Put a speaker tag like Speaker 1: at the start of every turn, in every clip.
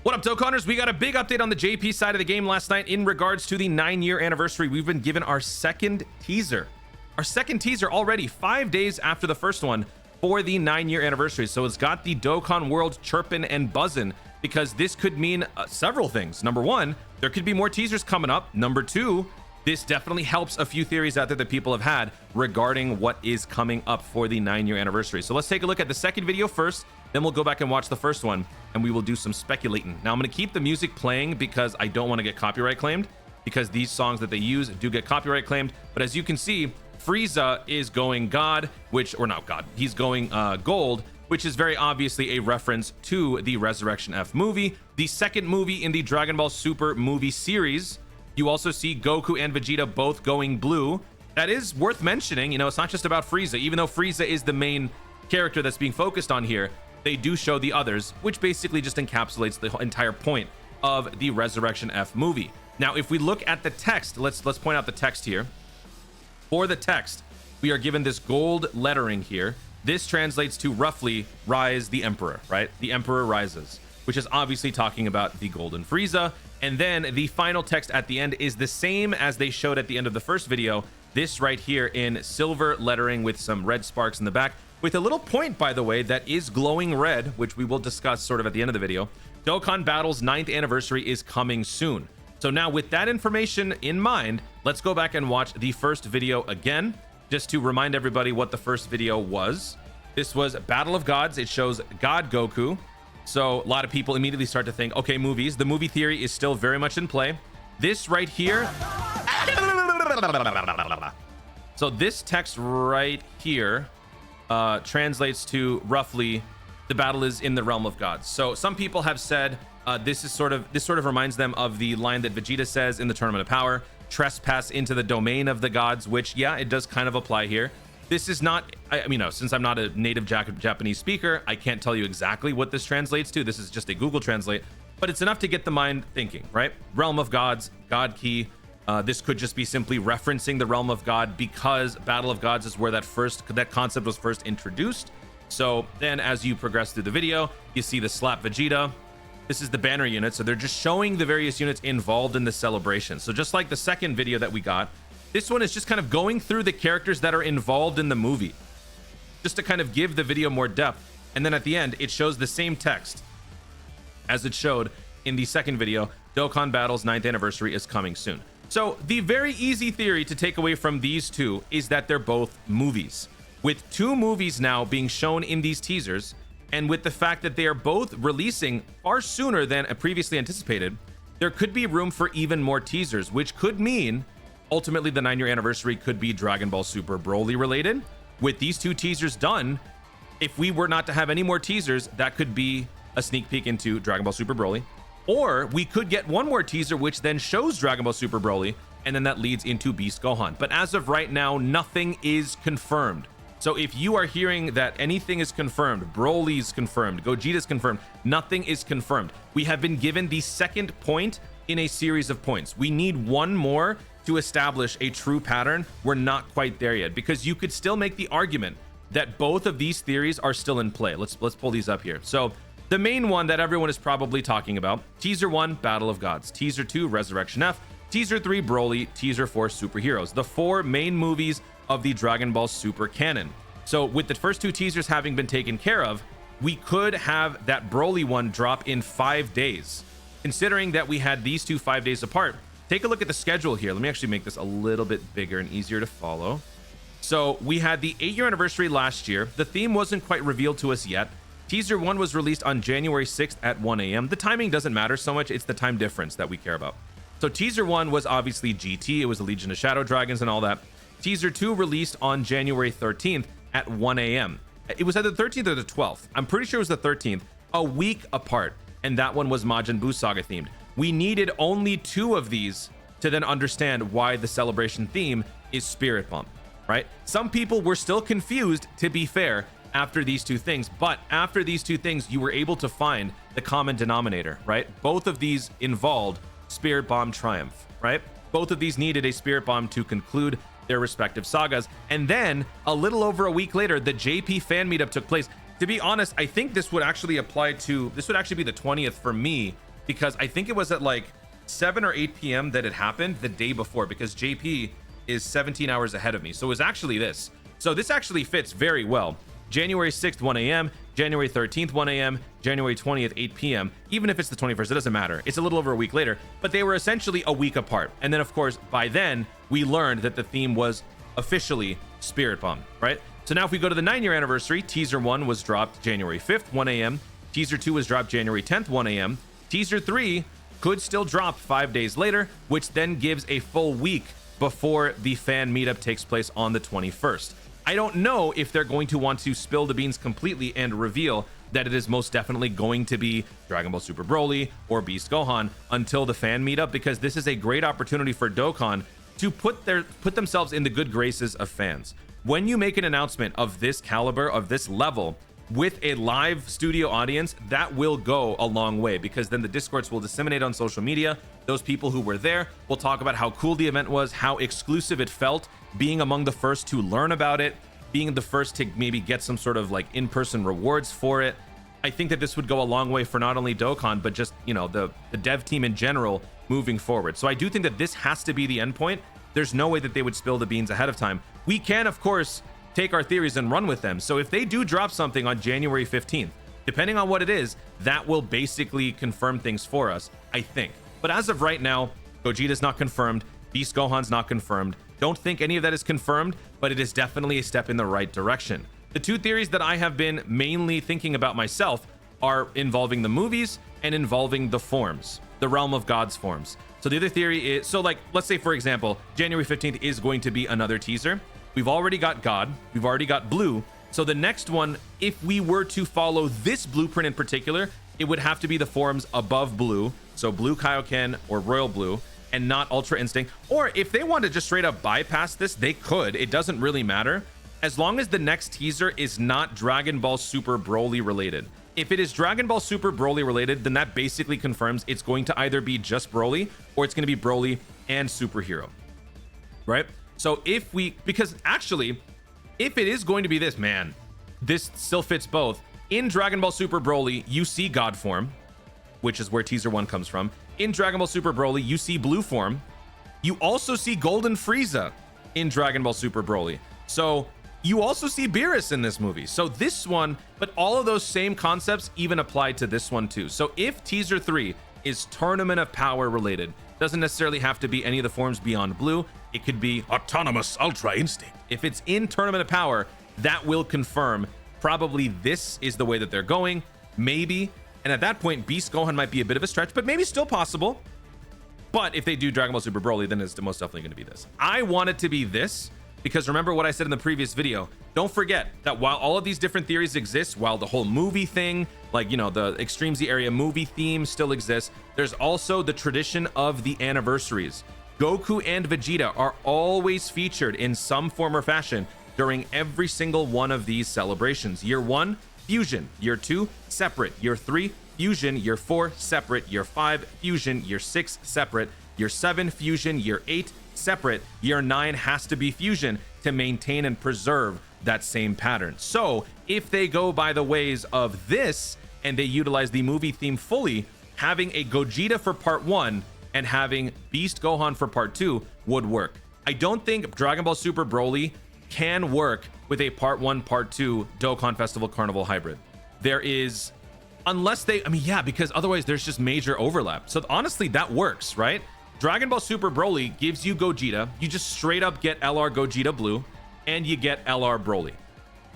Speaker 1: What up, Dokkaners? We got a big update on the JP side of the game last night in regards to the 9-year anniversary. We've been given our second teaser. Our second teaser already 5 days after the first one for the 9-year anniversary. So it's got the Dokkan world chirping and buzzing because this could mean several things. Number one, there could be more teasers coming up. Number two, this definitely helps a few theories out there that people have had regarding what is coming up for the 9-year anniversary. So let's take a look at the second video first. Then we'll go back and watch the first one, and we will do some speculating. Now, I'm going to keep the music playing because I don't want to get copyright claimed, because these songs that they use do get copyright claimed. But as you can see, Frieza is going God, or not God, he's going gold, which is very obviously a reference to the Resurrection F movie, the second movie in the Dragon Ball Super movie series. You also see Goku and Vegeta both going blue. That is worth mentioning. You know, it's not just about Frieza. Even though Frieza is the main character that's being focused on here, they do show the others, which basically just encapsulates the entire point of the Resurrection F movie. Now, if we look at the text, let's point out the text here. For the text, we are given this gold lettering here. This translates to roughly "Rise the Emperor," right? The Emperor rises, which is obviously talking about the Golden Frieza. And then the final text at the end is the same as they showed at the end of the first video. This right here in silver lettering with some red sparks in the back, with a little point, by the way, that is glowing red, which we will discuss sort of at the end of the video. Dokkan Battle's 9th anniversary is coming soon. So now with that information in mind, let's go back and watch the first video again, just to remind everybody what the first video was. This was Battle of Gods. It shows God Goku. So a lot of people immediately start to think, okay, movies. The movie theory is still very much in play. This right here. So this text right here translates to roughly the battle is in the realm of gods. So some people have said this sort of reminds them of the line that Vegeta says in the Tournament of Power, trespass into the domain of the gods, which, yeah, it does kind of apply here. This is not, I mean, no, since I'm not a native Japanese speaker, I can't tell you exactly what this translates to. This is just a Google Translate, but it's enough to get the mind thinking, right? Realm of gods, God key. This could just be simply referencing the realm of God because Battle of Gods is where that concept was first introduced. So then as you progress through the video, you see the Slap Vegeta. This is the banner unit. So they're just showing the various units involved in the celebration. So just like the second video that we got, this one is just kind of going through the characters that are involved in the movie, just to kind of give the video more depth. And then at the end, it shows the same text as it showed in the second video. Dokkan Battle's 9th anniversary is coming soon. So the very easy theory to take away from these two is that they're both movies. With two movies now being shown in these teasers, and with the fact that they are both releasing far sooner than previously anticipated, there could be room for even more teasers, which could mean ultimately the 9-year anniversary could be Dragon Ball Super Broly related. With these two teasers done, if we were not to have any more teasers, that could be a sneak peek into Dragon Ball Super Broly. Or we could get one more teaser, which then shows Dragon Ball Super Broly, and then that leads into Beast Gohan. But as of right now, nothing is confirmed. So if you are hearing that anything is confirmed, Broly's confirmed, Gogeta's confirmed, nothing is confirmed. We have been given the second point in a series of points. We need one more to establish a true pattern. We're not quite there yet, because you could still make the argument that both of these theories are still in play. Let's pull these up here. So the main one that everyone is probably talking about, teaser 1, Battle of Gods, teaser 2, Resurrection F, teaser 3, Broly, teaser 4, Superheroes, the 4 main movies of the Dragon Ball Super canon. So with the first 2 teasers having been taken care of, we could have that Broly one drop in 5 days. Considering that we had these two 5 days apart, take a look at the schedule here. Let me actually make this a little bit bigger and easier to follow. So we had the 8-year anniversary last year. The theme wasn't quite revealed to us yet. Teaser 1 was released on January 6th at 1 a.m. The timing doesn't matter so much. It's the time difference that we care about. So teaser 1 was obviously GT. It was the Legion of Shadow Dragons and all that. Teaser 2 released on January 13th at 1 a.m. It was either the 13th or the 12th. I'm pretty sure it was the 13th, a week apart. And that one was Majin Buu Saga themed. We needed only 2 of these to then understand why the celebration theme is Spirit Bomb, right? Some people were still confused, to be fair, after these 2 things, but after these 2 things, you were able to find the common denominator, right? Both of these involved Spirit Bomb Triumph, right? Both of these needed a Spirit Bomb to conclude their respective sagas. And then a little over a week later, the JP fan meetup took place. To be honest, I think this would actually be the 20th for me because I think it was at like 7 or 8 p.m. that it happened the day before, because JP is 17 hours ahead of me. So it was actually this. So this actually fits very well. January 6th, 1 a.m., January 13th, 1 a.m., January 20th, 8 p.m. Even if it's the 21st, it doesn't matter. It's a little over a week later, but they were essentially a week apart. And then, of course, by then, we learned that the theme was officially Spirit Bomb, right? So now if we go to the 9-year anniversary, teaser 1 was dropped January 5th, 1 a.m. Teaser 2 was dropped January 10th, 1 a.m. Teaser 3 could still drop 5 days later, which then gives a full week before the fan meetup takes place on the 21st. I don't know if they're going to want to spill the beans completely and reveal that it is most definitely going to be Dragon Ball Super Broly or Beast Gohan until the fan meetup, because this is a great opportunity for Dokkan to put themselves in the good graces of fans. When you make an announcement of this caliber, of this level, with a live studio audience, that will go a long way, because then the discourse will disseminate on social media. Those people who were there will talk about how cool the event was, how exclusive it felt, being among the first to learn about it, being the first to maybe get some sort of like in-person rewards for it. I think that this would go a long way for not only Dokkan, but just, you know, the dev team in general moving forward. So I do think that this has to be the endpoint. There's no way that they would spill the beans ahead of time. We can, of course, take our theories and run with them. So if they do drop something on January 15th, depending on what it is, that will basically confirm things for us, I think. But as of right now, Gogeta's not confirmed, Beast Gohan's not confirmed. Don't think any of that is confirmed, but it is definitely a step in the right direction. The two theories that I have been mainly thinking about myself are involving the movies and involving the forms, the Realm of Gods forms. So the other theory is, so like, let's say for example, January 15th is going to be another teaser. We've already got God, we've already got Blue. So the next one, if we were to follow this blueprint in particular, it would have to be the forms above Blue. So Blue Kaioken or Royal Blue, and not Ultra Instinct. Or if they want to just straight up bypass this, they could. It doesn't really matter, as long as the next teaser is not Dragon Ball Super Broly related. If it is Dragon Ball Super Broly related, then that basically confirms it's going to either be just Broly or it's going to be Broly and Superhero, right? So if we, because actually, if it is going to be this, man, this still fits both. In Dragon Ball Super Broly, you see God form, which is where teaser 1 comes from. In Dragon Ball Super Broly, you see Blue form. You also see Golden Frieza in Dragon Ball Super Broly. So you also see Beerus in this movie. So this one, but all of those same concepts even apply to this one too. So if teaser 3 is Tournament of Power related, doesn't necessarily have to be any of the forms beyond Blue. It could be Autonomous Ultra Instinct. If it's in Tournament of Power, that will confirm probably this is the way that they're going, maybe. And at that point, Beast Gohan might be a bit of a stretch, but maybe still possible. But if they do Dragon Ball Super Broly, then it's most definitely going to be this. I want it to be this, because remember what I said in the previous video. Don't forget that while all of these different theories exist, while the whole movie thing, like, you know, the Extreme Z area movie theme still exists, there's also the tradition of the anniversaries. Goku and Vegeta are always featured in some form or fashion during every single one of these celebrations. Year 1, fusion. Year 2, separate. Year 3, fusion. Year 4, separate. Year 5, fusion. Year 6, separate. Year 7, fusion. Year 8, separate. Year 9 has to be fusion to maintain and preserve that same pattern. So if they go by the ways of this and they utilize the movie theme fully, having a Gogeta for part 1 and having Beast Gohan for part 2 would work. I don't think Dragon Ball Super Broly can work with a part 1, part 2 Dokkan Festival Carnival hybrid. There is, unless they, I mean, yeah, because otherwise there's just major overlap. So honestly, that works, right? Dragon Ball Super Broly gives you Gogeta. You just straight up get LR Gogeta Blue, and you get LR Broly.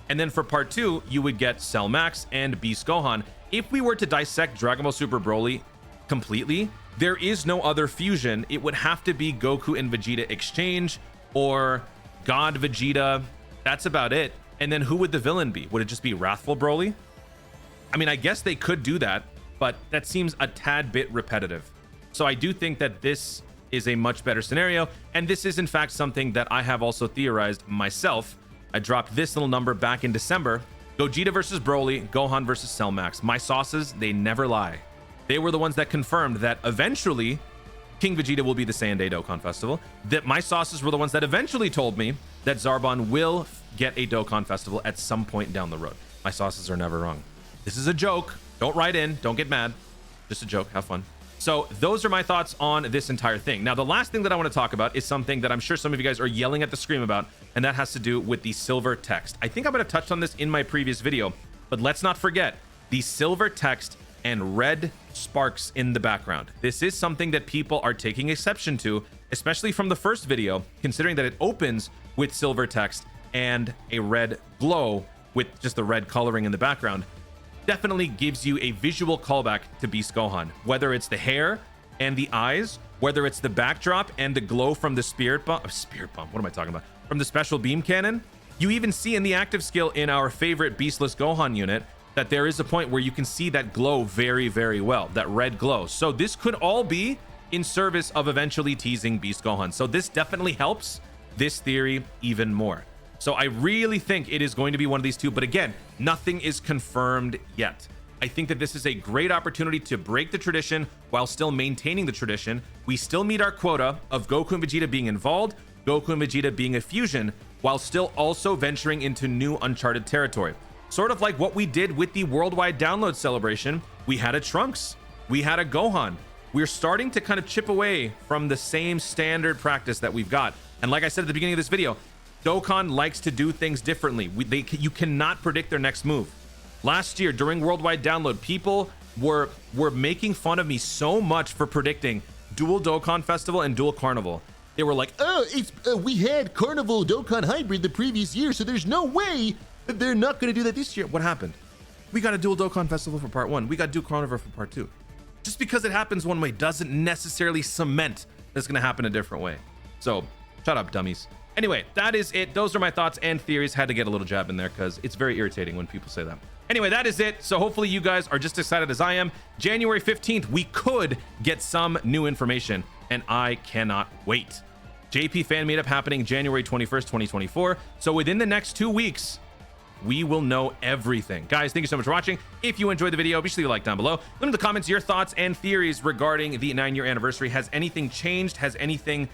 Speaker 1: And then for part 2, you would get Cell Max and Beast Gohan. If we were to dissect Dragon Ball Super Broly completely, there is no other fusion. It would have to be Goku and Vegeta exchange, or God Vegeta. That's about it. And then who would the villain be? Would it just be Wrathful Broly? I mean, I guess they could do that, but that seems a tad bit repetitive. So I do think that this is a much better scenario, and this is in fact something that I have also theorized myself. I dropped this little number back in December. Gogeta versus Broly, Gohan versus Cell Max. My sauces, they never lie. They were the ones that confirmed that eventually King Vegeta will be the Saiyan Dokkan Festival. That my sauces were the ones that eventually told me that Zarbon will get a Dokkan Festival at some point down the road. My sauces are never wrong. This is a joke. Don't write in. Don't get mad. Just a joke. Have fun. So those are my thoughts on this entire thing. Now, the last thing that I want to talk about is something that I'm sure some of you guys are yelling at the screen about, and that has to do with the silver text. I think I might have touched on this in my previous video, but let's not forget the silver text and red sparks in the background. This is something that people are taking exception to, especially from the first video, considering that it opens with silver text and a red glow with just the red coloring in the background. Definitely gives you a visual callback to Beast Gohan, whether it's the hair and the eyes, whether it's the backdrop and the glow from the spirit bomb, what am I talking about? From the special beam cannon. You even see in the active skill in our favorite Beastless Gohan unit that there is a point where you can see that glow very, very well, that red glow. So this could all be in service of eventually teasing Beast Gohan. So this definitely helps this theory even more. So I really think it is going to be one of these two, but again, nothing is confirmed yet. I think that this is a great opportunity to break the tradition while still maintaining the tradition. We still meet our quota of Goku and Vegeta being involved, Goku and Vegeta being a fusion, while still also venturing into new uncharted territory. Sort of like what we did with the worldwide download celebration. We had a Trunks, we had a Gohan. We're starting to kind of chip away from the same standard practice that we've got. And like I said at the beginning of this video, Dokkan likes to do things differently. You cannot predict their next move. Last year during worldwide download, people were making fun of me so much for predicting dual Dokkan Festival and dual Carnival. They were like, oh, we had Carnival Dokkan Hybrid the previous year, so there's no way that they're not going to do that this year. What happened? We got a dual Dokkan Festival for part 1. We got dual Carnival for part 2. Just because it happens one way doesn't necessarily cement that it's going to happen a different way. So shut up, dummies. Anyway, that is it. Those are my thoughts and theories. Had to get a little jab in there because it's very irritating when people say that. Anyway, that is it. So hopefully you guys are just excited as I am. January 15th, we could get some new information, and I cannot wait. JP fan meetup happening January 21st, 2024. So within the next 2 weeks, we will know everything. Guys, thank you so much for watching. If you enjoyed the video, be sure to leave a like down below. Let me know in the comments your thoughts and theories regarding the 9-year anniversary. Has anything changed? Has anything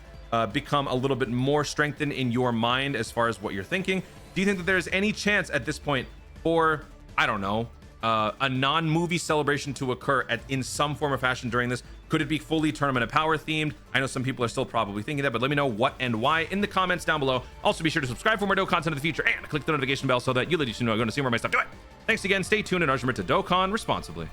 Speaker 1: become a little bit more strengthened in your mind as far as what you're thinking? Do you think that there's any chance at this point for, I don't know, a non-movie celebration to occur in some form or fashion during this? Could it be fully Tournament of Power themed? I know some people are still probably thinking that, but let me know what and why in the comments down below. Also, be sure to subscribe for more Dokkan content in the future and click the notification bell so that you'll let you know I'm going to see more of my stuff. Do it! Thanks again. Stay tuned and remember to Dokkan responsibly.